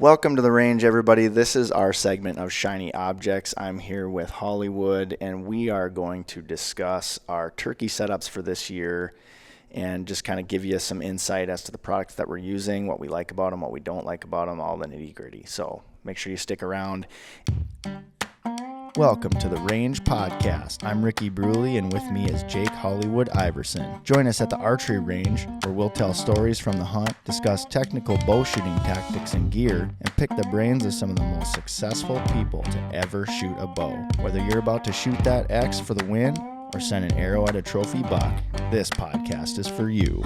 Welcome to the range, everybody. This is our segment of Shiny Objects. I'm here with Hollywood, and we are going to discuss our turkey setups for this year and just kind of give you some insight as to the products that we're using, what we like about them, what we don't like about them, all the nitty-gritty. So make sure you stick around. Welcome to the Range Podcast. I'm Ricky Bruley, and with me is Jake Hollywood Iverson. Join us at the Archery Range, where we'll tell stories from the hunt, discuss technical bow shooting tactics and gear, and pick the brains of some of the most successful people to ever shoot a bow. Whether you're about to shoot that X for the win or send an arrow at a trophy buck, this podcast is for you.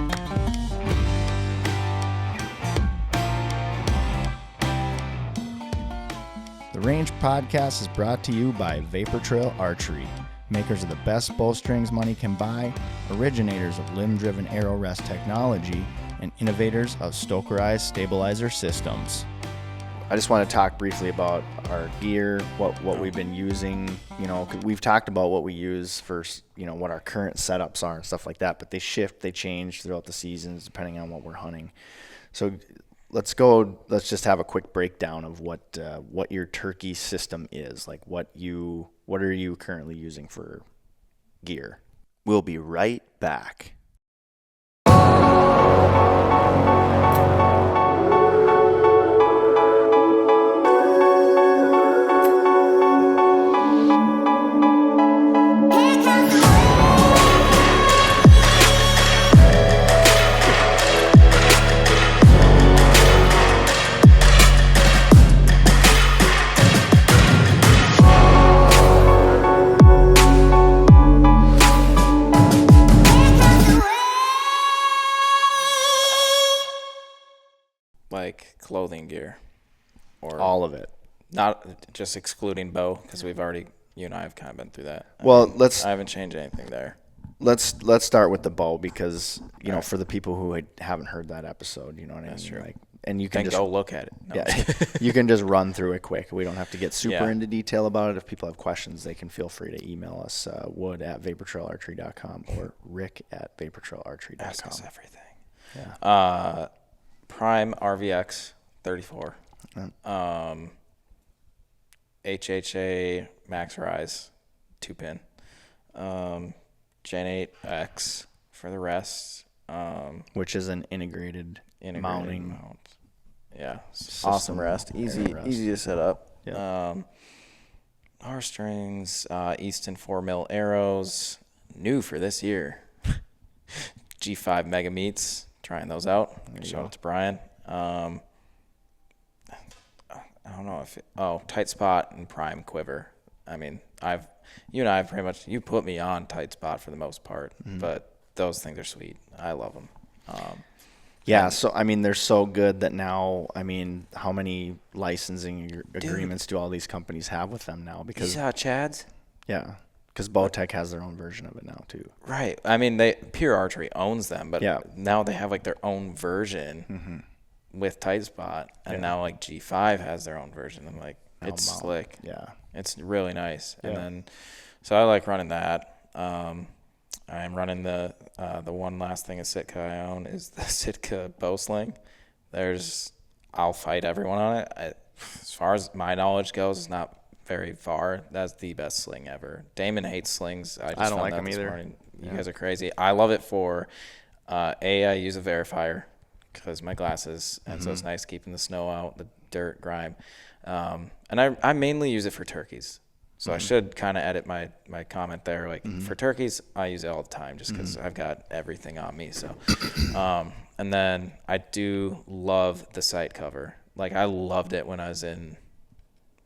The Range Podcast is brought to you by Vapor Trail Archery, makers of the best bowstrings money can buy, originators of limb-driven arrow rest technology, and innovators of Stokerized stabilizer systems. I just want to talk briefly about our gear, what we've been using. You know, 'cause we've talked about what we use for, you know, what our current setups are and stuff like that, but they shift, they change throughout the seasons depending on what we're hunting. So let's just have a quick breakdown of what your turkey system is. Like what are you currently using for gear? We'll be right back. Like clothing gear, or All of it. not just excluding bow, because we've already, you and I have kind of been through that. I haven't changed anything there. Let's start with the bow because you know for the people who haven't heard that episode, you know what I mean. That's true. Like, and you can Then just go look at it. No. Yeah, you can just run through it quick. We don't have to get super Yeah. into detail about it. If people have questions, they can feel free to email us, wood@vaportrailarchery.com or rick@vaportrailarchery.com. Ask us everything. Yeah. Prime RVX 34. Yeah. HHA Max Rise 2-pin. Gen 8X for the rest. Which is an integrated mounting mount. Yeah. system. Awesome rest. Easy to set up. Yeah. R strings, Easton 4mm arrows, new for this year. G5 Mega Meats, trying those out. Shout out to Brian. I don't know tight spot and prime quiver. I mean, you and I pretty much, you put me on tight spot for the most part, but those things are sweet. I love them. Yeah, so I mean, they're so good that now, I mean, how many licensing agreements do all these companies have with them now? Because you saw Chad's? Yeah, because Bowtech has their own version of it now too. Right. I mean, Pure Archery owns them, but now they have like their own version with tight spot, and now like G5 has their own version. I'm like, it's slick. Yeah, it's really nice. And then, so I like running that. I'm running the one last thing at Sitka I own is the Sitka bow sling. I'll fight everyone on it. As far as my knowledge goes, it's not very far. That's the best sling ever. Damon hates slings. I don't like them either. Morning. You guys are crazy. I love it for I use a verifier because my glasses, and so it's nice keeping the snow out, the dirt, grime. And I mainly use it for turkeys. So I should kind of edit my comment there. Like for turkeys, I use it all the time just because I've got everything on me. So, and then I do love the sight cover. Like I loved it when I was in,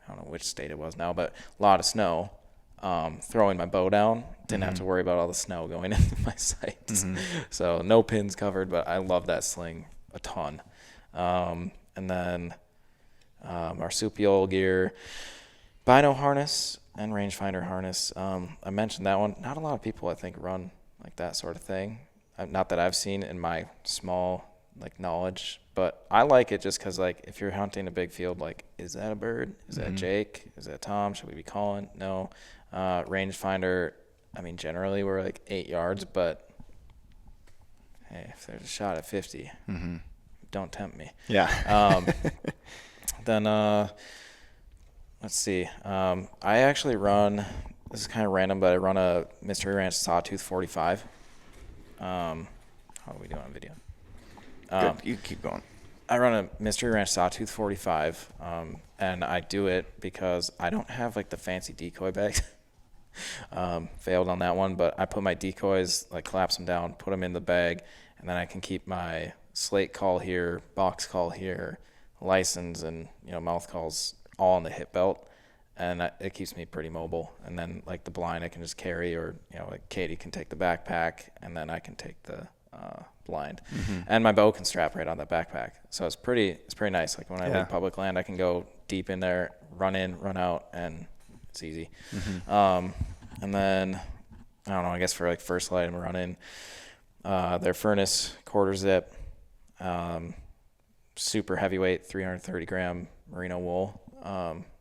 I don't know which state it was now, but a lot of snow. Throwing my bow down, didn't have to worry about all the snow going into my sights. So no pins covered, but I love that sling a ton. And then marsupial gear, bino harness, and rangefinder harness. I mentioned that one. Not a lot of people, I think, run like that sort of thing. Not that I've seen in my small knowledge, but I like it just because if you're hunting a big field, is that a bird? Is that Jake? Is that Tom? Should we be calling? No. Rangefinder, I mean, generally we're 8 yards, but hey, if there's a shot at 50, don't tempt me. Yeah. Then let's see. I actually run. This is kind of random, but I run a Mystery Ranch Sawtooth 45. How are we doing on video? Good. You keep going. I run a Mystery Ranch Sawtooth 45, and I do it because I don't have like the fancy decoy bags. Failed on that one, but I put my decoys, like collapse them down, put them in the bag, and then I can keep my slate call here, box call here, license, and mouth calls all on the hip belt, and it keeps me pretty mobile. And then like the blind I can just carry, or like Katie can take the backpack, and then I can take the blind, and my bow can strap right on that backpack. So it's pretty nice. Like when I leave public land, I can go deep in there, run in, run out, and it's easy. And then I don't know, I guess for like First Light, I'm running their Furnace quarter zip, super heavyweight 330 gram merino wool.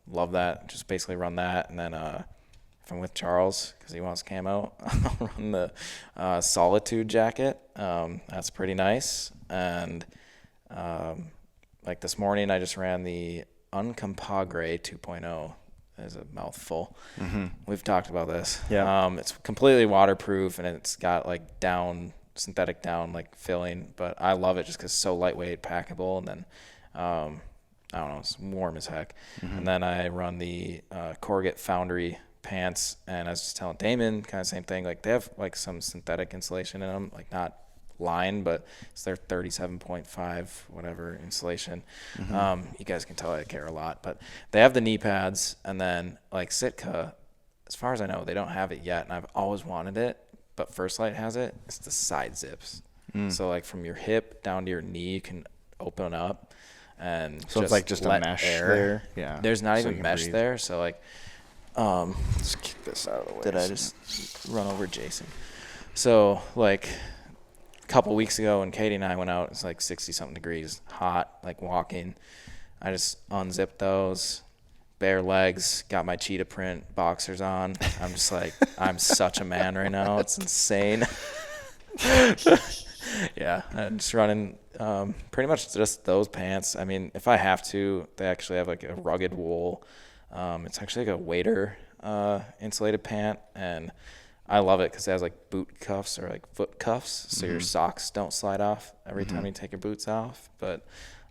Love that. Just basically run that. And then if I'm with Charles because he wants camo, I'll run the Solitude jacket. That's pretty nice. And like this morning, I just ran the Uncompagre 2.0. Is a mouthful. We've talked about this. Yeah. It's completely waterproof, and it's got like synthetic down like filling, but I love it just because it's so lightweight, packable, and then I don't know, it's warm as heck. And then I run the Corrugate Foundry pants, and I was just telling Damon, kind of same thing. Like they have like some synthetic insulation in them, like not line, but it's their 37.5 whatever insulation. You guys can tell I care a lot, but they have the knee pads, and then like Sitka, as far as I know, they don't have it yet, and I've always wanted it, but First Light has it. It's the side zips. So like from your hip down to your knee, you can open up, and so it's like just a mesh there. Yeah, there's not even mesh breathe there. So like just kick this out of the way. Did I just run over Jason? So like a couple weeks ago when Katie and I went out, it's like 60 something degrees, hot, like walking. I just unzipped those, bare legs, got my cheetah print boxers on. I'm just like, I'm such a man right now. It's insane. Yeah, I'm just running pretty much just those pants. I mean, if I have to, they actually have like a rugged wool. It's actually like a wader insulated pant, and I love it because it has like boot cuffs or like foot cuffs, so your socks don't slide off every time you take your boots off. But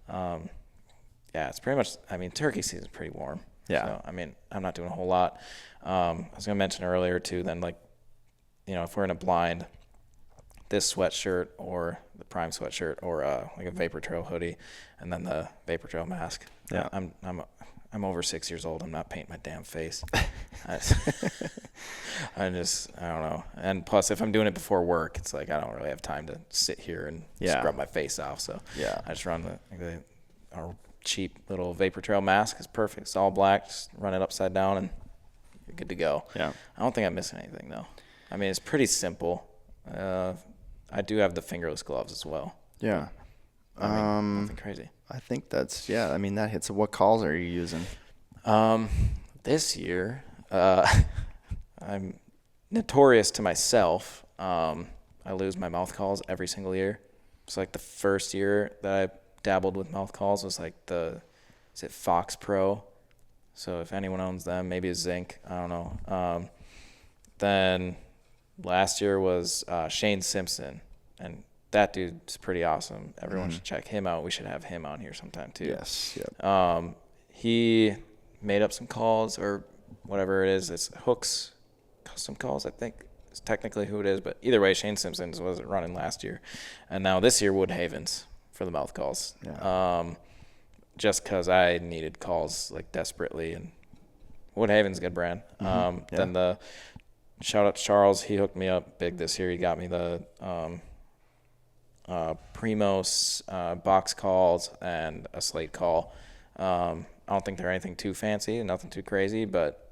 yeah, it's pretty much, I mean, turkey season is pretty warm. Yeah. So, I mean, I'm not doing a whole lot. I was going to mention earlier too, then like, if we're in a blind, this sweatshirt or the Prime sweatshirt or like a Vapor Trail hoodie, and then the Vapor Trail mask. Yeah. I'm over 6 years old. I'm not painting my damn face. I don't know. And plus, if I'm doing it before work, it's like I don't really have time to sit here and scrub my face off. So I just run our cheap little Vapor Trail mask. It's perfect. It's all black. Just run it upside down, and you're good to go. Yeah. I don't think I'm missing anything though. I mean, it's pretty simple. I do have the fingerless gloves as well. Yeah. I mean, nothing crazy. I think that's, I mean, that hits. What calls are you using? This year, I'm notorious to myself. I lose my mouth calls every single year. It's like the first year that I dabbled with mouth calls was like is it Fox Pro? So if anyone owns them, maybe it's Zinc. I don't know. Then last year was Shane Simpson, and that dude's pretty awesome. Everyone should check him out. We should have him on here sometime too. Yes. Yep. He made up some calls or whatever it is. It's Hooks Custom Calls, I think is technically who it is. But either way, Shane Simpson's was running last year, and now this year Woodhaven's for the mouth calls. Yeah. Just because I needed calls like desperately, and Woodhaven's a good brand. Then the shout out to Charles. He hooked me up big this year. He got me the Primos box calls and a slate call. I don't think they're anything too fancy, nothing too crazy, but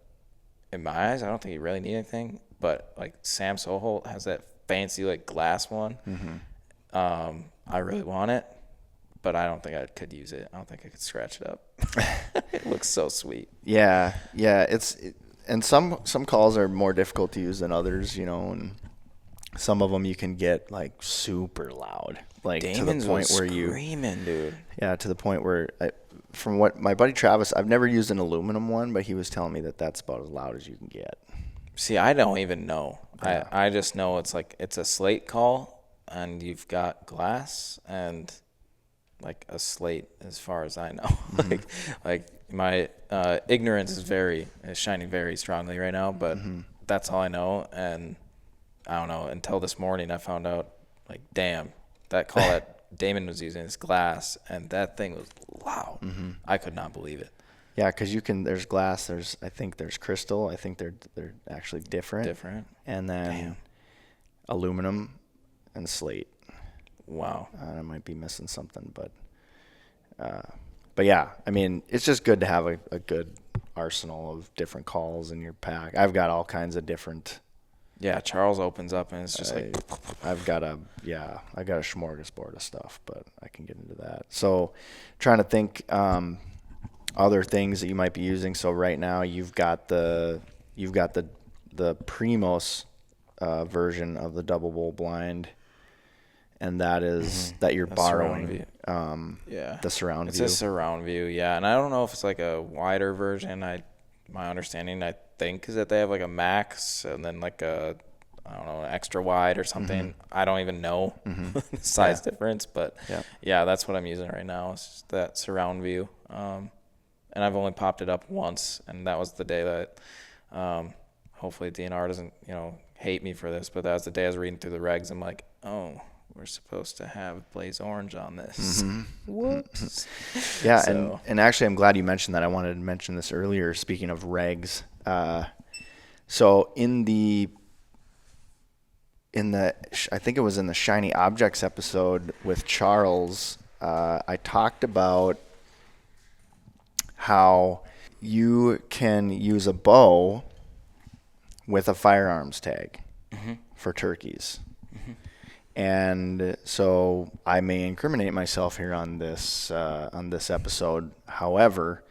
in my eyes, I don't think you really need anything. But like Sam Soholt has that fancy like glass one. I really want it, but I don't think I could use it. I don't think I could scratch it up. It looks so sweet. Yeah. And some calls are more difficult to use than others, and some of them you can get like super loud, like Damon's to the point where screaming, dude. Yeah, to the point where from what my buddy Travis, I've never used an aluminum one, but he was telling me that that's about as loud as you can get. See, I don't even know. Yeah. I just know it's a slate call, and you've got glass and like a slate as far as I know. Mm-hmm. like my ignorance is shining very strongly right now, but that's all I know. And I don't know, until this morning I found out, like, damn, that call that Damon was using is glass, and that thing was loud. I could not believe it. Yeah, because there's glass, I think there's crystal. I think they're actually different. And then aluminum and slate. Wow. I might be missing something, but yeah, I mean, it's just good to have a good arsenal of different calls in your pack. I've got all kinds of different. Yeah, Charles opens up and it's just I've got a smorgasbord of stuff, but I can get into that. So, trying to think other things that you might be using. So right now you've got the Primos version of the double bowl blind, and that is that you're borrowing the surround view. It's a surround view, yeah. And I don't know if it's like a wider version. My understanding, I think, is that they have like a max and then like an extra wide or something. I don't even know the size difference, but yeah, that's what I'm using right now. It's just that surround view. And I've only popped it up once, and that was the day that hopefully DNR doesn't, hate me for this, but that was the day I was reading through the regs. I'm like, oh, we're supposed to have blaze orange on this. Whoops. Yeah, so. and actually I'm glad you mentioned that. I wanted to mention this earlier, speaking of regs. So I think it was in the Shiny Objects episode with Charles, I talked about how you can use a bow with a firearms tag for turkeys. And so I may incriminate myself here on this episode. However,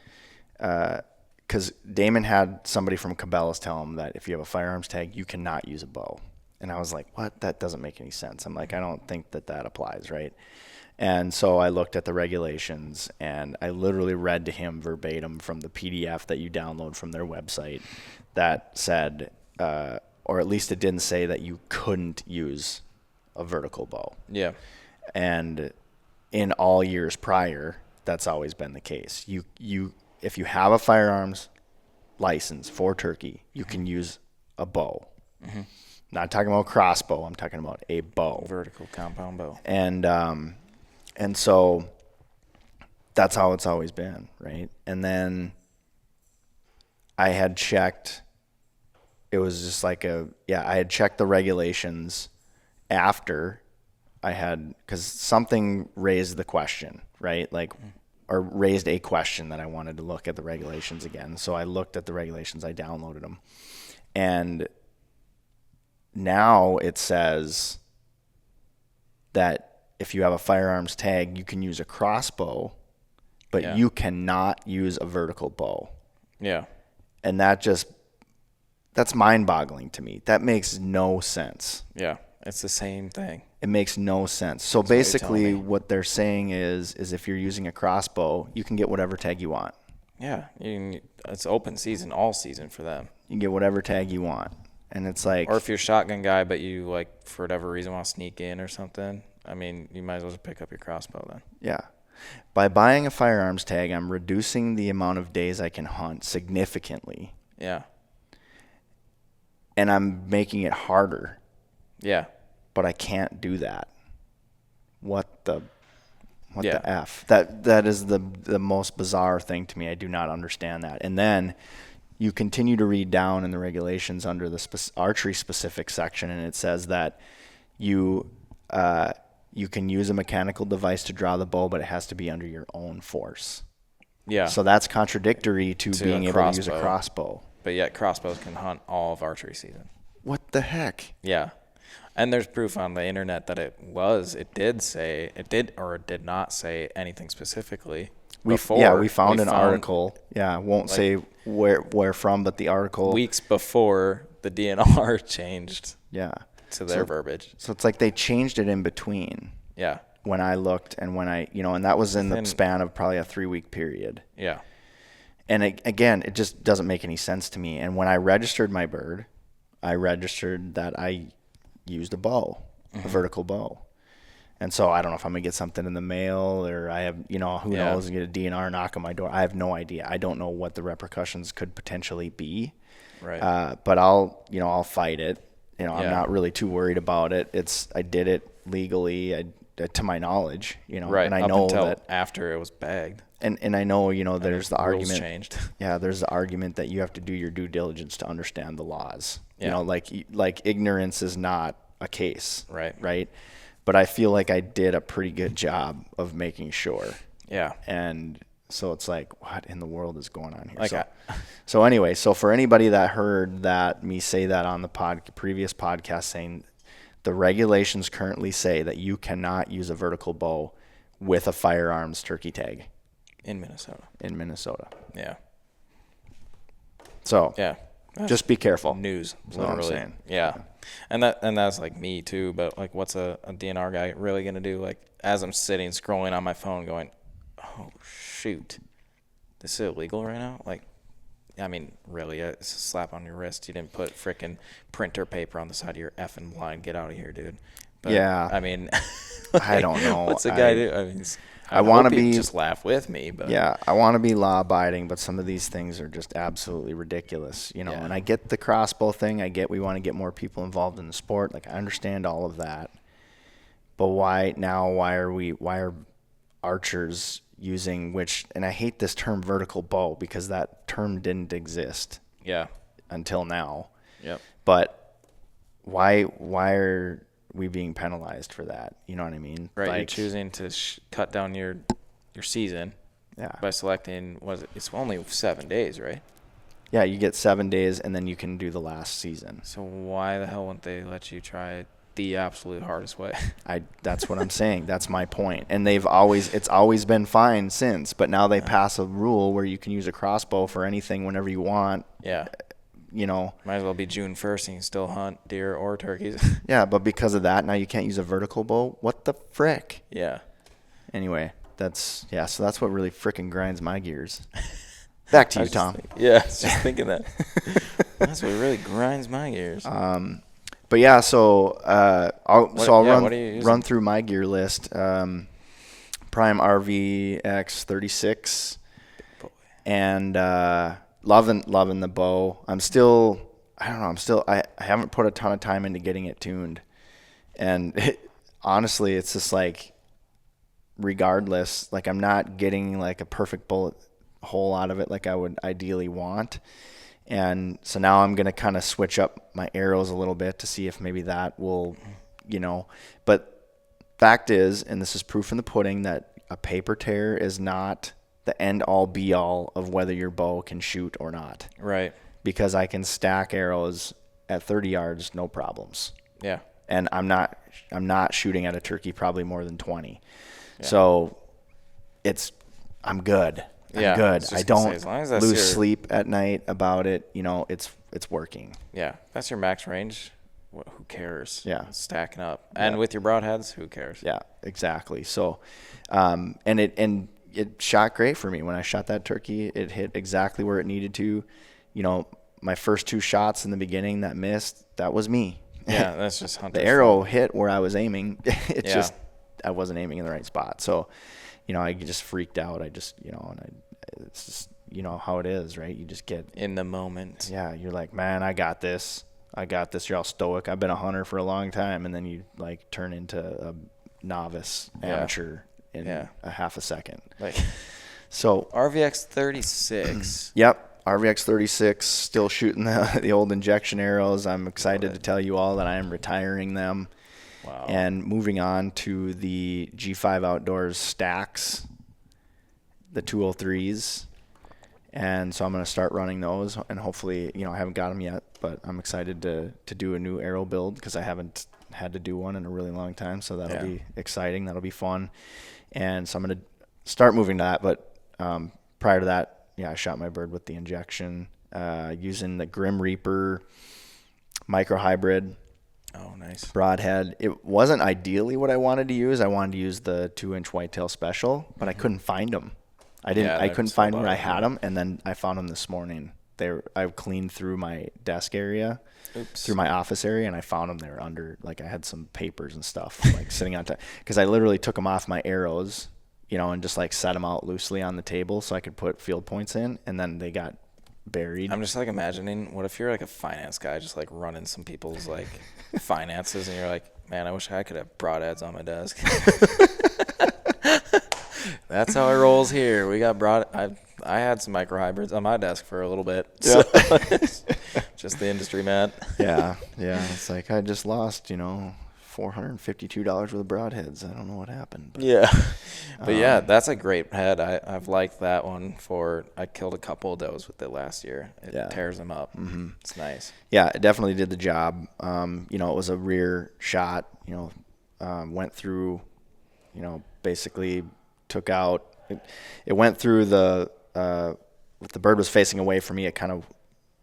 because Damon had somebody from Cabela's tell him that if you have a firearms tag, you cannot use a bow. And I was like, what? That doesn't make any sense. I'm like, I don't think that applies, right? And so I looked at the regulations, and I literally read to him verbatim from the PDF that you download from their website that said, or at least it didn't say that you couldn't use a vertical bow. Yeah. And in all years prior, that's always been the case. If you have a firearms license for turkey, you can use a bow. Not talking about a crossbow. I'm talking about a bow. Vertical compound bow. And so that's how it's always been, right? And then I had checked. It was just like I had checked the regulations after because something raised the question, right? Or raised a question that I wanted to look at the regulations again. So I looked at the regulations, I downloaded them. And now it says that if you have a firearms tag, you can use a crossbow, but you cannot use a vertical bow. Yeah. And that's mind-boggling to me. That makes no sense. Yeah. It's the same thing. It makes no sense. So basically what they're saying is if you're using a crossbow, you can get whatever tag you want. Yeah. It's open season, all season for them. You can get whatever tag you want. And it's like... Or if you're a shotgun guy, but you, for whatever reason, want to sneak in or something, I mean, you might as well just pick up your crossbow then. Yeah. By buying a firearms tag, I'm reducing the amount of days I can hunt significantly. Yeah. And I'm making it harder. Yeah. But I can't do that. What the F? That is the most bizarre thing to me. I do not understand that. And then you continue to read down in the regulations under the archery specific section, and it says that you can use a mechanical device to draw the bow, but it has to be under your own force. Yeah. So that's contradictory to being able to use a crossbow. But yet crossbows can hunt all of archery season. What the heck? Yeah. And there's proof on the internet that it did not say anything specifically. We found an article. Yeah, won't say where from, but the article. Weeks before the DNR changed. Yeah. To their verbiage. So it's like they changed it in between. Yeah. when I looked and when I, and that was in the span of probably a 3-week period. Yeah. And again, it just doesn't make any sense to me. And when I registered my bird, I registered that I used a bow, a vertical bow. And so I don't know if I'm going to get something in the mail or I have, who knows, get a DNR knock on my door. I have no idea. I don't know what the repercussions could potentially be. Right. But I'll fight it. I'm not really too worried about it. I did it legally, to my knowledge, right. And I Up know until that after it was bagged. And I know, there's the rules argument. Changed. Yeah, there's the argument that you have to do your due diligence to understand the laws. Yeah. Like ignorance is not a case. Right. But I feel like I did a pretty good job of making sure. Yeah. And so it's like, what in the world is going on here? Like so anyway, so for anybody that heard me say that on the previous podcast, saying the regulations currently say that you cannot use a vertical bow with a firearms turkey tag. In Minnesota. Yeah. So just be careful. News. That's what I'm saying. Yeah. And that's like me too, but like what's a DNR guy really gonna do? Like as I'm sitting scrolling on my phone going, oh shoot, this is illegal right now? Like, I mean, really, it's a slap on your wrist. You didn't put frickin' printer paper on the side of your effing blind. Get out of here, dude. But, yeah. I mean, I don't know. What's a guy do? I mean, I want to be just laugh with me, but yeah, I want to be law abiding, but some of these things are just absolutely ridiculous, And I get the crossbow thing. I get we want to get more people involved in the sport. Like I understand all of that, but why are archers using and I hate this term vertical bow because that term didn't exist. Yeah. Until now. Yep. But why are we being penalized for that? You know what I mean? Right. Like, you're choosing to cut down your season. Yeah. By selecting, it's only 7 days, right? Yeah, you get 7 days and then you can do the last season. So why the hell wouldn't they let you try the absolute hardest way? That's what I'm saying. That's my point. And it's always been fine since, but now they pass a rule where you can use a crossbow for anything whenever you want. Yeah. Might as well be June 1st and you can still hunt deer or turkeys. Yeah, but because of that, now you can't use a vertical bow. What the frick? Yeah. Anyway, so that's what really frickin' grinds my gears. Back to you, Tom. I was just thinking that. That's what really grinds my gears. But yeah, so I'll run through my gear list. Prime RV X36, and loving the bow. I haven't put a ton of time into getting it tuned, and honestly, it's just like, regardless, like I'm not getting like a perfect bullet hole out of it like I would ideally want. And so now I'm going to kind of switch up my arrows a little bit to see if maybe that will, but fact is, and this is proof in the pudding, that a paper tear is not the end all be all of whether your bow can shoot or not. Right. Because I can stack arrows at 30 yards, no problems. Yeah. And I'm not shooting at a turkey probably more than 20. Yeah. So I'm good. I'm good. I don't lose sleep at night about it. It's working. Yeah. That's your max range. Who cares? Yeah. Stacking up. And with your broadheads, who cares? Yeah, exactly. So, and it shot great for me. When I shot that turkey, it hit exactly where it needed to. My first 2 shots in the beginning that missed, that was me. Yeah, that's just hunting. The arrow hit where I was aiming. Just I wasn't aiming in the right spot. So, I just freaked out. It's just, how it is, right? You just get in the moment. Yeah, you're like, man, I got this. You're all stoic. I've been a hunter for a long time, and then you like turn into a novice amateur in a half a second. So RVX 36. Yep, RVX 36. Still shooting the old injection arrows. I'm excited to tell you all that I am retiring them. Wow. And moving on to the G5 Outdoors stacks, the 203s. And so I'm going to start running those, and hopefully, I haven't got them yet, but I'm excited to do a new arrow build because I haven't had to do one in a really long time. So that'll be exciting. That'll be fun. And so I'm going to start moving to that. But prior to that, I shot my bird with the injection using the Grim Reaper micro hybrid. Oh, nice. Broadhead. It wasn't ideally what I wanted to use. I wanted to use the 2-inch whitetail special, but I couldn't find them. I couldn't find where I had them, and then I found them this morning. I cleaned through my desk area, through my office area, and I found them. They were under, like, I had some papers and stuff like sitting on top, because I literally took them off my arrows, and just like set them out loosely on the table so I could put field points in, and then they got buried. I'm just like imagining, what if you're like a finance guy just like running some people's like finances, and you're like, man, I wish I could have broadheads on my desk. That's how it rolls here. We got I had some micro hybrids on my desk for a little bit. So just the industry, man. Yeah. It's like I just lost, $452 worth of broadheads. I don't know what happened. But, yeah. But yeah, that's a great head. I've liked that one I killed a couple of does with it last year. It tears them up. Mm-hmm. It's nice. Yeah, it definitely did the job. It was a rear shot, went through, basically took out, it went through if the bird was facing away from me, it kind of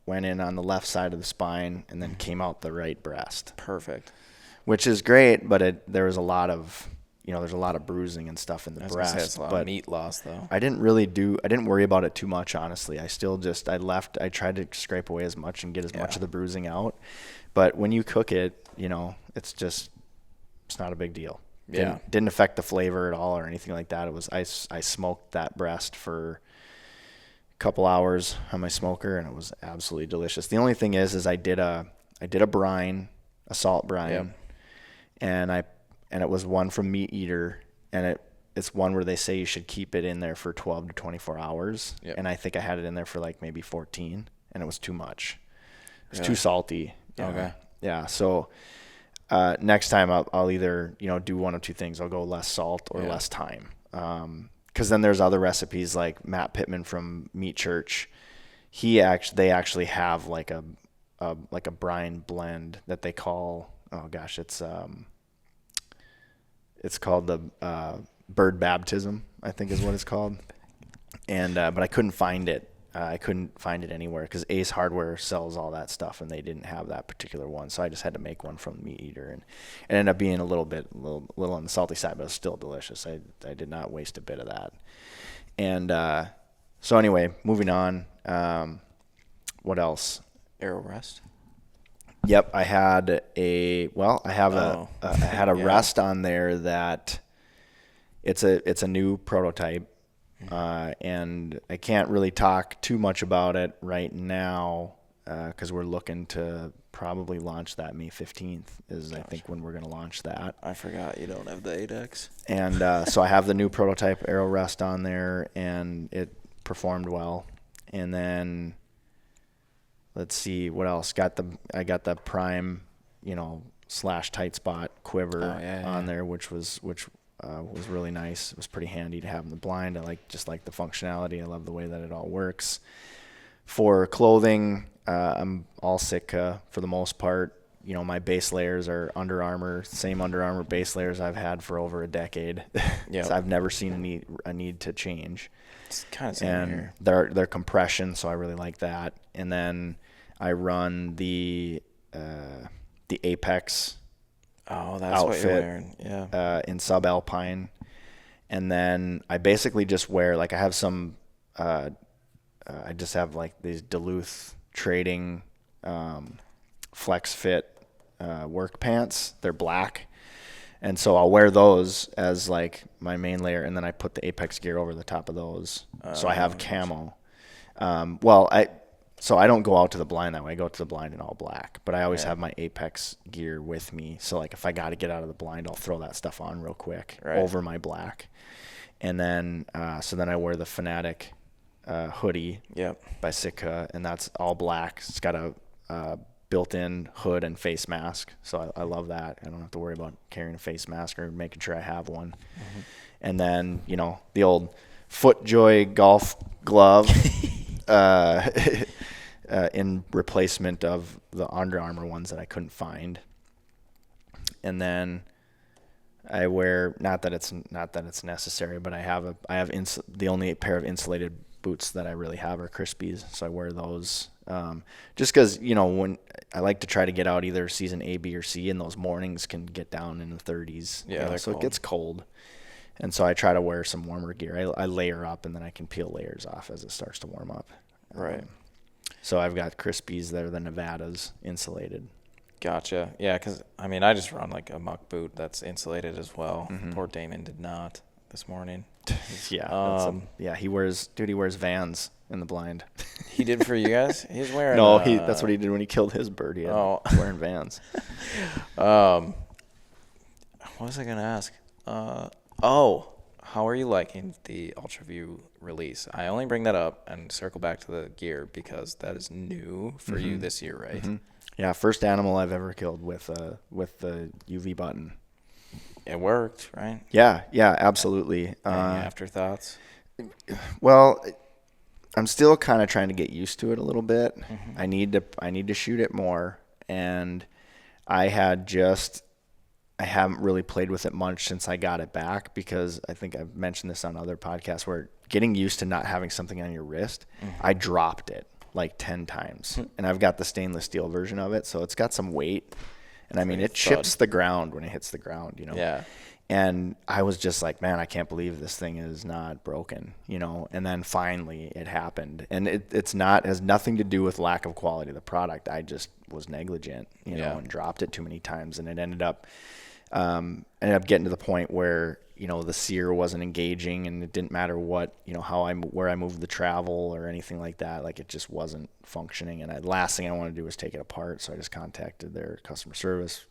went in on the left side of the spine and then came out the right breast. Perfect. Which is great, but there was a lot of, there's a lot of bruising and stuff in the breast. It's a lot of meat loss, though. I didn't worry about it too much, honestly. I tried to scrape away as much and get as much of the bruising out. But when you cook it, it's not a big deal. Didn't affect the flavor at all or anything like that. It was, I smoked that breast for a couple hours on my smoker, and it was absolutely delicious. The only thing is I did a brine, a salt brine, and it was one from Meat Eater, and it's one where they say you should keep it in there for 12 to 24 hours. Yep. And I think I had it in there for like maybe 14, and it was too much. It was too salty. Okay. Yeah. So next time I'll either, do one of two things. I'll go less salt or less thyme. Because then there's other recipes like Matt Pittman from Meat Church. They actually have like a brine blend that they call, it's called the bird baptism, I think is what it's called. And but I couldn't find it. I couldn't find it anywhere because Ace Hardware sells all that stuff, and they didn't have that particular one. So I just had to make one from Meat Eater, and it ended up being a little on the salty side, but it was still delicious. I did not waste a bit of that. And so anyway, moving on. What else? Arrow rest. Yep, I had a rest on there that it's a new prototype. And I can't really talk too much about it right now because we're looking to probably launch that May 15th is I think when we're going to launch that. I forgot you don't have the 8X. And so I have the new prototype Arrow Rest on there, and it performed well. And then let's see what else. I got the Prime, / tight spot quiver on there, which was really nice. It was pretty handy to have in the blind. I like the functionality. I love the way that it all works. For clothing, I'm all Sitka for the most part. My base layers are Under Armour, same Under Armour base layers I've had for over a decade. Yep. So I've never seen a need to change. It's kind of same here. They're compression, so I really like that. And then I run the Apex. Oh, that's outfit, what you're wearing. Yeah. In subalpine, and then I basically just wear I have some. I just have these Duluth Trading Flex Fit work pants. They're black, and so I'll wear those as my main layer, and then I put the Apex gear over the top of those. So I have camo. So I don't go out to the blind that way. I go to the blind in all black. But I always have my Apex gear with me. So if I got to get out of the blind, I'll throw that stuff on real quick over my black. And then I wear the Fanatic hoodie by Sitka, and that's all black. It's got a built-in hood and face mask. So I love that. I don't have to worry about carrying a face mask or making sure I have one. Mm-hmm. And then, the old FootJoy golf glove. In replacement of the Under Armour ones that I couldn't find. And then I wear, not that it's necessary, but I have the only pair of insulated boots that I really have are Crispies, so I wear those. Just because, when I like to try to get out either season A, B, or C, and those mornings can get down in the 30s. Yeah, so cold. It gets cold. And so I try to wear some warmer gear. I layer up, and then I can peel layers off as it starts to warm up. Right. So I've got Crispies that are the Nevadas insulated. Gotcha. Yeah, because, I just run like a muck boot that's insulated as well. Mm-hmm. Poor Damon did not this morning. Yeah. He wears Vans in the blind. He did for you guys? He's wearing that's what he did when he killed his bird. He had wearing Vans. What was I going to ask? How are you liking the UltraView release? I only bring that up and circle back to the gear because that is new for you this year, right? Mm-hmm. Yeah, first animal I've ever killed with the UV button. It worked, right? Yeah, absolutely. Any afterthoughts? Well, I'm still kind of trying to get used to it a little bit. Mm-hmm. I need to shoot it more, and I haven't really played with it much since I got it back, because I think I've mentioned this on other podcasts where getting used to not having something on your wrist, I dropped it like 10 times, and I've got the stainless steel version of it, so it's got some weight, and it chips the ground when it hits the ground, Yeah. And I was just like, man, I can't believe this thing is not broken, and then finally it happened, and has nothing to do with lack of quality of the product. I just was negligent, and dropped it too many times, and it ended up getting to the point where the sear wasn't engaging, and it didn't matter what where I moved the travel or anything like that. Like, it just wasn't functioning, and the last thing I wanted to do was take it apart. So I just contacted their customer service,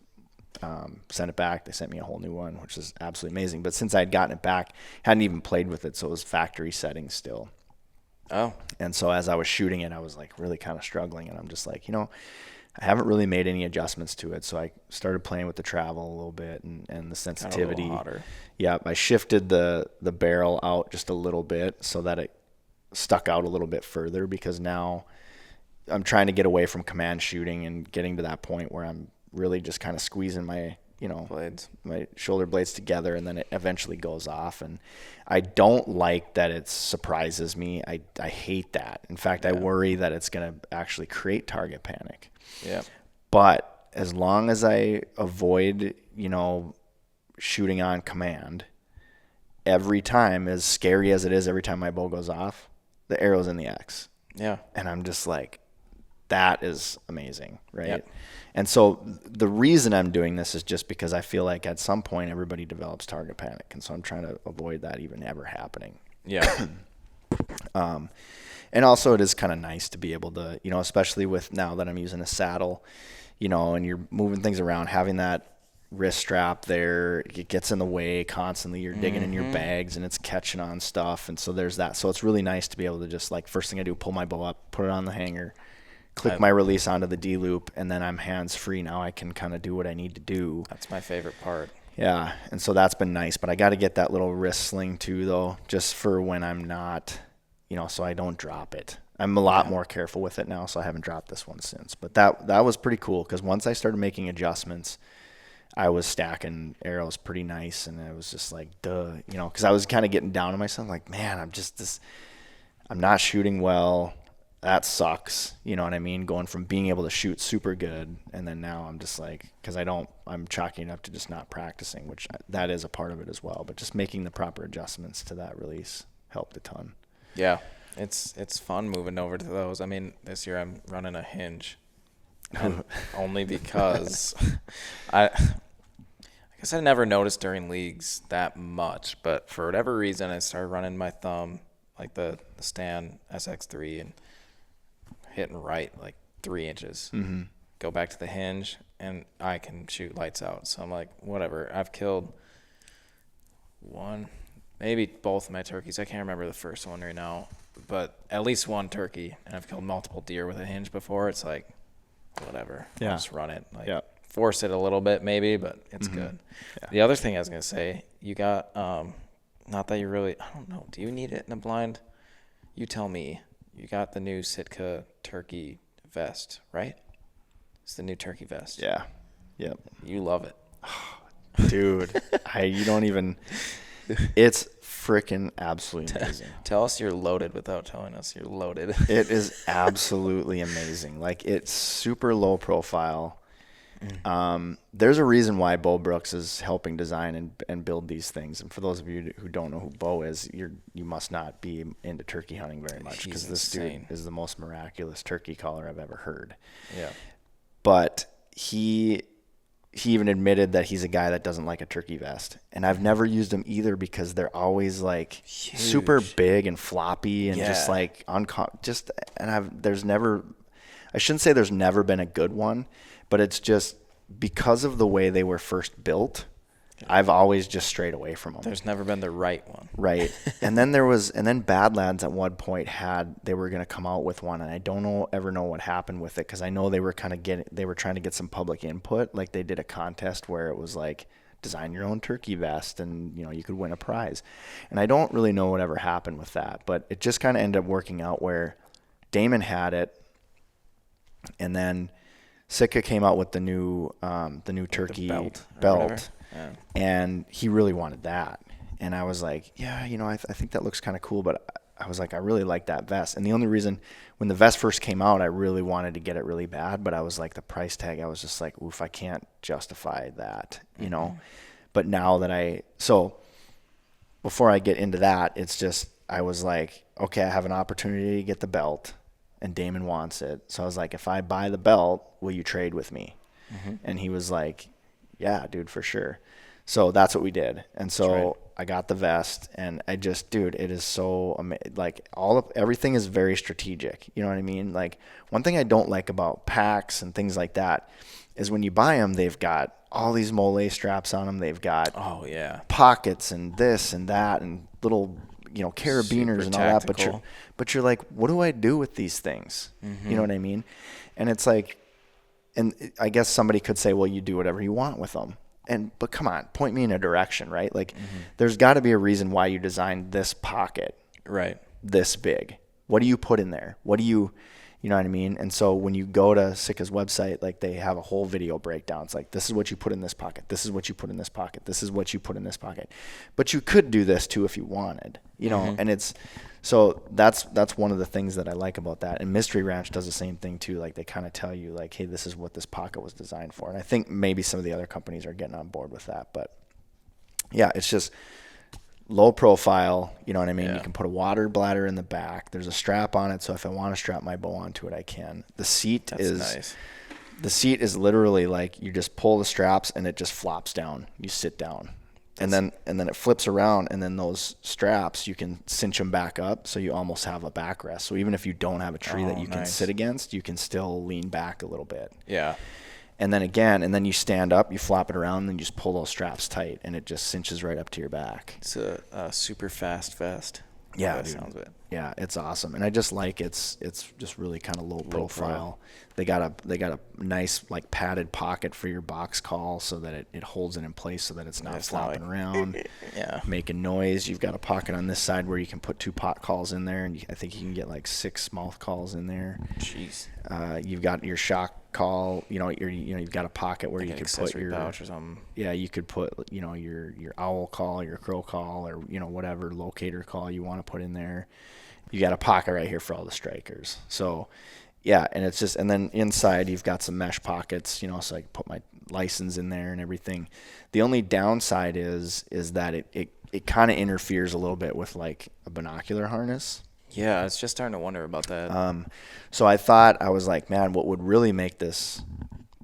sent it back. They sent me a whole new one, which is absolutely amazing. But since I had gotten it back, hadn't even played with it, so it was factory settings still. Oh. And so as I was shooting it, I was like really kind of struggling, and I'm just like, I haven't really made any adjustments to it. So I started playing with the travel a little bit and the sensitivity. Kind of a little hotter. Yeah, I shifted the barrel out just a little bit so that it stuck out a little bit further, because now I'm trying to get away from command shooting and getting to that point where I'm really just kind of squeezing my blades, my shoulder blades together, and then it eventually goes off. And I don't like that it surprises me. I hate that. In fact, I worry that it's going to actually create target panic. Yeah. But as long as I avoid, shooting on command, every time, as scary as it is, every time my bow goes off, the arrow's in the X. Yeah. And I'm just like, that is amazing, right? Yep. And so the reason I'm doing this is just because I feel like at some point everybody develops target panic, and so I'm trying to avoid that even ever happening. Yeah. And also it is kind of nice to be able to, especially with now that I'm using a saddle, and you're moving things around, having that wrist strap there, it gets in the way constantly. You're digging in your bags and it's catching on stuff. And so there's that. So it's really nice to be able to just, like, first thing I do, pull my bow up, put it on the hanger, click my release onto the D-loop, and then I'm hands-free. Now I can kind of do what I need to do. That's my favorite part. Yeah, and so that's been nice. But I got to get that little wrist sling too, though, just for when I'm not, so I don't drop it. I'm a lot more careful with it now, so I haven't dropped this one since. But that was pretty cool, because once I started making adjustments, I was stacking arrows pretty nice, and I was just like, duh, because I was kind of getting down on myself, like, man, I'm not shooting well. That sucks. You know what I mean? Going from being able to shoot super good, and then now I'm just like, because I'm chalking it up to just not practicing, which that is a part of it as well. But just making the proper adjustments to that release helped a ton. Yeah, it's fun moving over to those. This year I'm running a hinge, only because I guess I never noticed during leagues that much, but for whatever reason I started running my thumb, like the Stan SX3, and hitting right like 3 inches. Mm-hmm. Go back to the hinge, and I can shoot lights out. So I'm like, whatever. I've killed one, maybe both of my turkeys. I can't remember the first one right now, but at least one turkey. And I've killed multiple deer with a hinge before. It's like, whatever. Yeah. I'll just run it. Force it a little bit maybe, but it's good. Yeah. The other thing I was going to say, you got, not that you really, I don't know, do you need it in a blind? You tell me. You got the new Sitka turkey vest, right? It's the new turkey vest. Yeah. Yep. You love it. Dude, you don't even, It's freaking absolutely amazing. Tell us you're loaded without telling us you're loaded. It is absolutely amazing. Like, it's super low profile. There's a reason why Bo Brooks is helping design and build these things. And for those of you who don't know who Bo is, you must not be into turkey hunting very much, because this dude is the most miraculous turkey caller I've ever heard. Yeah. But he even admitted that he's a guy that doesn't like a turkey vest. And I've never used them either, because they're always like huge, super big and floppy, and just like I shouldn't say there's never been a good one, but it's just because of the way they were first built, I've always just strayed away from them. There's never been the right one. Right. And then Bad Lads at one point they were going to come out with one, and I don't ever know what happened with it, because I know they were trying to get some public input. Like, they did a contest where it was like, design your own turkey vest, and you could win a prize. And I don't really know whatever happened with that, but it just kind of ended up working out where Damon had it, and then Sitka came out with the new turkey belt. Yeah. And he really wanted that. And I was like, yeah, I think that looks kind of cool. But I was like, I really like that vest. And the only reason, when the vest first came out, I really wanted to get it really bad. But I was like, the price tag, I was just like, oof, I can't justify that, But now that before I get into that, it's just, I was like, okay, I have an opportunity to get the belt, and Damon wants it. So I was like, if I buy the belt, will you trade with me? Mm-hmm. And he was like, yeah, dude, for sure. So that's what we did. And so I got the vest, and I just, dude, it is so amazing. Like, everything is very strategic. You know what I mean? Like, one thing I don't like about packs and things like that is when you buy them, they've got all these mole straps on them. They've got pockets and this and that and little, carabiners and all that. But you're like, what do I do with these things? Mm-hmm. You know what I mean? And it's like, and I guess somebody could say, well, you do whatever you want with them. But come on, point me in a direction, right? Like, there's got to be a reason why you designed this pocket, right, this big. What do you put in there? You know what I mean? And so when you go to Sitka's website, like, they have a whole video breakdown. It's like, this is what you put in this pocket. This is what you put in this pocket. This is what you put in this pocket. But you could do this too if you wanted, and so that's one of the things that I like about that. And Mystery Ranch does the same thing too. Like, they kind of tell you, like, hey, this is what this pocket was designed for. And I think maybe some of the other companies are getting on board with that. But yeah, it's just low profile, you know what I mean? Yeah. You can put a water bladder in the back. There's a strap on it, so if I want to strap my bow onto it, I can. The seat is literally like, you just pull the straps and it just flops down. You sit down. And then it flips around, and then those straps, you can cinch them back up, so you almost have a backrest. So even if you don't have a tree that you can sit against, you can still lean back a little bit. Yeah. And then you stand up, you flop it around, and then you just pull those straps tight, and it just cinches right up to your back. It's a super fast vest. Yeah, that sounds good. Yeah, it's awesome, and I just like it's just really kind of low profile. They got a nice, like, padded pocket for your box call, so that it holds it in place, so that it's not flopping around, making noise. You've got a pocket on this side where you can put 2 pot calls in there, and I think you can get like 6 mouth calls in there. Jeez. You've got your shock call. You've got a pocket where you could put your pouch or something. Yeah, you could put your owl call, your crow call, or whatever locator call you want to put in there. You got a pocket right here for all the strikers. So, yeah, and it's just, and then inside you've got some mesh pockets, so I can put my license in there and everything. The only downside is that it kind of interferes a little bit with, like, a binocular harness. Yeah, I was just starting to wonder about that. So I was like, man, what would really make this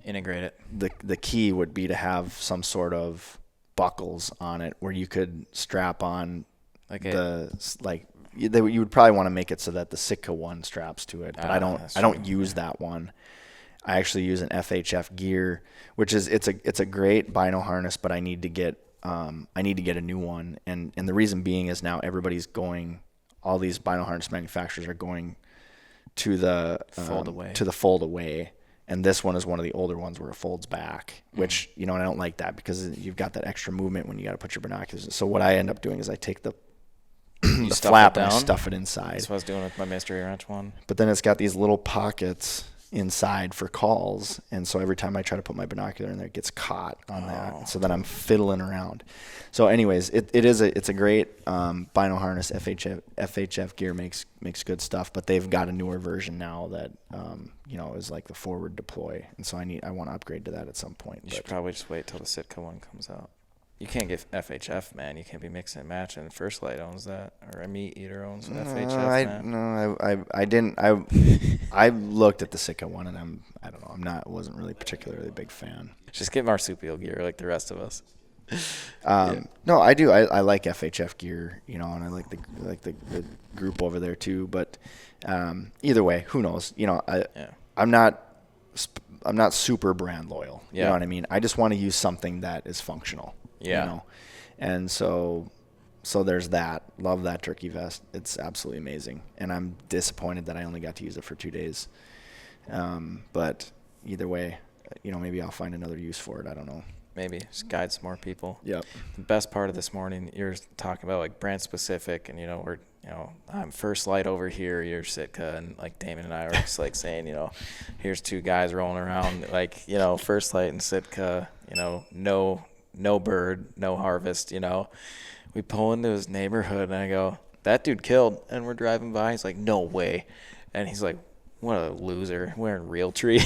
integrate it? The key would be to have some sort of buckles on it where you could strap on you would probably want to make it so that the Sitka one straps to it, but I don't use that one. I actually use an FHF gear, which is it's a great bino harness, but I need to get a new one, and the reason being is now all these bino harness manufacturers are going to the fold away, and this one is one of the older ones where it folds back, which and I don't like that, because you've got that extra movement when you got to put your binoculars in. So what I end up doing is I take the flap and I stuff it inside. That's what I was doing with my Mystery Ranch one. But then it's got these little pockets inside for calls, and so every time I try to put my binocular in there, it gets caught on that. So then I'm fiddling around. So anyways, it's a great bino harness. FHF gear makes good stuff, but they've got a newer version now that is like the forward deploy, and so I want to upgrade to that at some point. You should probably just wait till the Sitka one comes out. You can't get FHF, man. You can't be mixing and matching. First Light owns that, or Meat Eater owns FHF. I didn't. I looked at the Sitka one, and I don't know. Wasn't really particularly a big fan. Just get marsupial gear like the rest of us. No, I do. I like FHF gear, and I like the group over there too. But either way, who knows? I'm not super brand loyal. You know what I mean? I just want to use something that is functional. Yeah. And so there's that. Love that turkey vest. It's absolutely amazing. And I'm disappointed that I only got to use it for 2 days. But either way, maybe I'll find another use for it. I don't know. Maybe just guide some more people. Yep. The best part of this morning, you're talking about like brand specific, and I'm First Light over here, you're Sitka, and like Damon and I were just like saying, here's two guys rolling around like First Light and Sitka, no bird, no harvest, We pull into his neighborhood, and I go, that dude killed, and we're driving by. He's like, no way. And he's like, what a loser, wearing Realtree.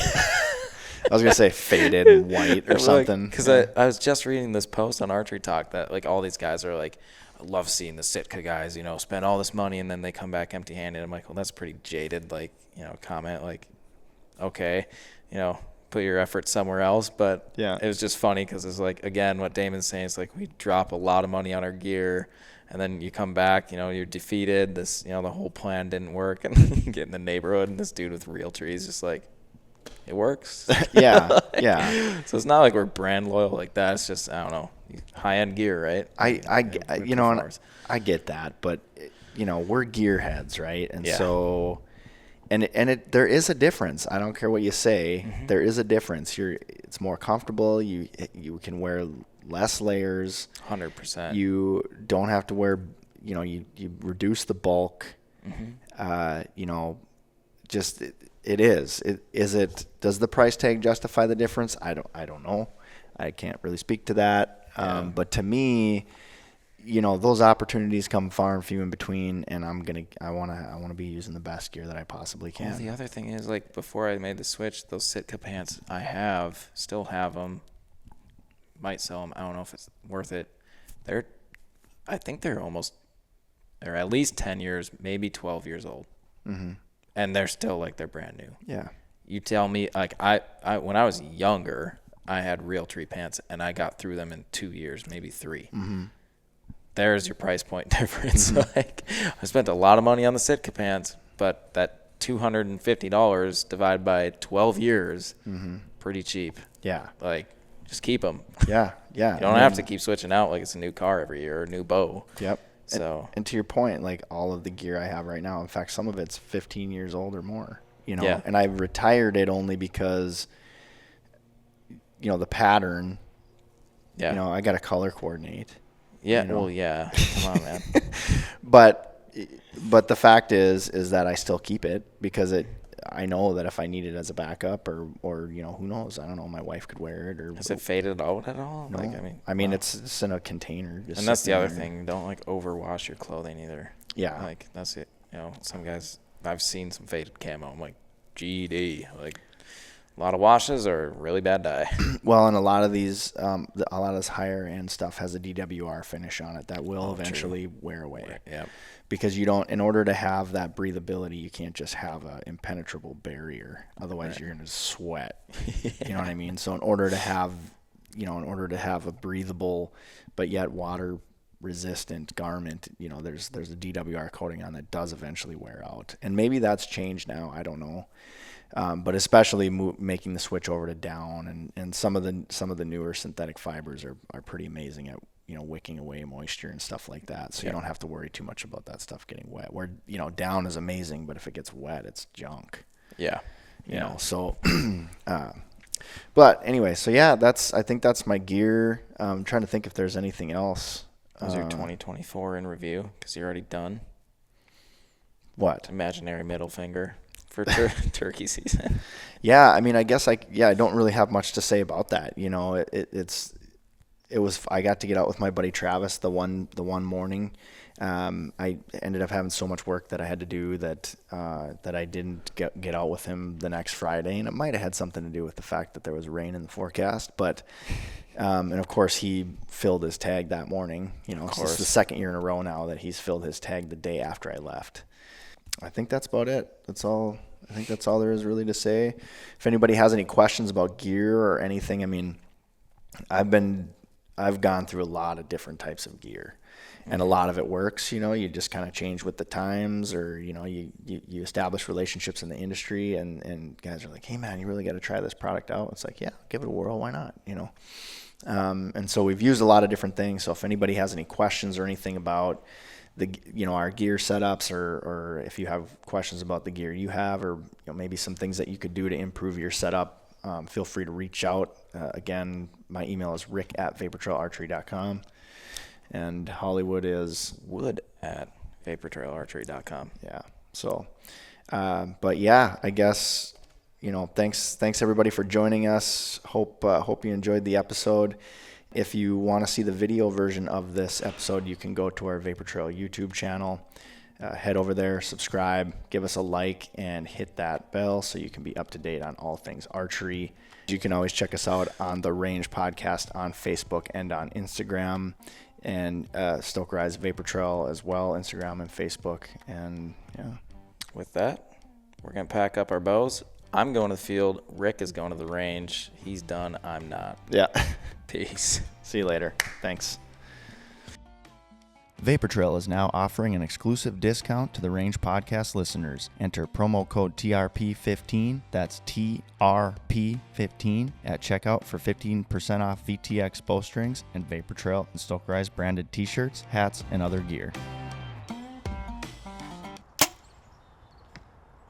I was going to say faded and white or something. Because I was just reading this post on Archery Talk that like all these guys are like, I love seeing the Sitka guys, spend all this money and then they come back empty-handed. I'm like, well, that's pretty jaded, comment. Like, okay, put your effort somewhere else. But it was just funny because it's like, again, what Damon's saying is like we drop a lot of money on our gear, and then you come back, you're defeated. This, the whole plan didn't work, and you get in the neighborhood, and this dude with Realtree is just like, it works. Yeah. So it's not like we're brand loyal like that. It's just, I don't know, high-end gear, right? I get that, but we're gearheads, right? And so, there is a difference. I don't care what you say. Mm-hmm. There is a difference. It's more comfortable. You can wear less layers. 100%. You don't have to wear. You reduce the bulk. Mm-hmm. Just. It is. Does the price tag justify the difference? I don't know. I can't really speak to that. But to me, those opportunities come far and few in between, and I want to be using the best gear that I possibly can. Well, the other thing is, like, before I made the switch, those Sitka pants still have them. Might sell them. I don't know if it's worth it. I think they're at least 10 years, maybe 12 years old. Mm-hmm. And they're still like they're brand new. Yeah. You tell me, like I when I was younger, I had Realtree pants, and I got through them in 2 years, maybe 3. Mm-hmm. There's your price point difference. Mm-hmm. Like I spent a lot of money on the Sitka pants, but that $250 divided by 12 years, pretty cheap. Yeah. Like just keep them. Yeah. You don't have to keep switching out like it's a new car every year or a new bow. Yep. So and to your point, like all of the gear I have right now, in fact, some of it's 15 years old or more, Yeah. And I retired it only because, the pattern, I got to color coordinate. Yeah. Well, yeah. Come on, man. But the fact is that I still keep it because I know that if I need it as a backup or who knows, I don't know, my wife could wear it or. Has it faded out at all? No. Wow. It's in a container. And that's the other thing. Don't like overwash your clothing either. Yeah. Like that's it. Some guys, I've seen some faded camo. I'm like, GD. Like a lot of washes or really bad dye. Well, and a lot of these, a lot of this higher end stuff has a DWR finish on it that will eventually wear away. Yeah. Because in order to have that breathability, you can't just have an impenetrable barrier. Otherwise, you're going to sweat. You know what I mean? So in order to have a breathable but yet water resistant garment, there's a DWR coating on that does eventually wear out. And maybe that's changed now. I don't know. But especially making the switch over to down and some of the newer synthetic fibers are pretty amazing at wicking away moisture and stuff like that. So you don't have to worry too much about that stuff getting wet. Where down is amazing, but if it gets wet, it's junk. Yeah. So. But anyway, so yeah, I think that's my gear. I'm trying to think if there's anything else. Is your 2024 in review? Because you're already done. What? Imaginary middle finger for turkey season. Yeah, I mean, I guess I don't really have much to say about that. You know, I got to get out with my buddy Travis the one morning. I ended up having so much work that I had to do that I didn't get out with him the next Friday, and it might have had something to do with the fact that there was rain in the forecast. But and of course he filled his tag that morning. You know, it's the second year in a row now that he's filled his tag the day after I left. I think that's about it. That's all. I think that's all there is really to say. If anybody has any questions about gear or anything, I mean, I've gone through a lot of different types of gear, and a lot of it works. You know, you just kind of change with the times, or, you know, you establish relationships in the industry, and guys are like, hey man, you really got to try this product out. It's like, yeah, give it a whirl. Why not? You know? And so we've used a lot of different things. So if anybody has any questions or anything about our gear setups, or if you have questions about the gear you have, or, you know, maybe some things that you could do to improve your setup, feel free to reach out. Again, my email is rick@vaportrailarchery.com, and Hollywood is wood@vaportrailarchery.com. Yeah. So, but yeah, I guess, you know, thanks everybody for joining us. Hope you enjoyed the episode. If you want to see the video version of this episode, you can go to our Vapor Trail YouTube channel. Head over there, subscribe, give us a like, and hit that bell so you can be up to date on all things archery. You can always check us out on the Range Podcast on Facebook and on Instagram, and Stokerized Vapor Trail as well, Instagram and Facebook. And yeah, with that, we're going to pack up our bows. I'm going to the field. Rick is going to the range. He's done. I'm not. Yeah. Peace. See you later. Thanks. Vapor Trail is now offering an exclusive discount to the Range Podcast listeners. Enter promo code TRP15, that's TRP15, at checkout for 15% off VTX bowstrings and Vapor Trail and Stokerized branded t-shirts, hats, and other gear.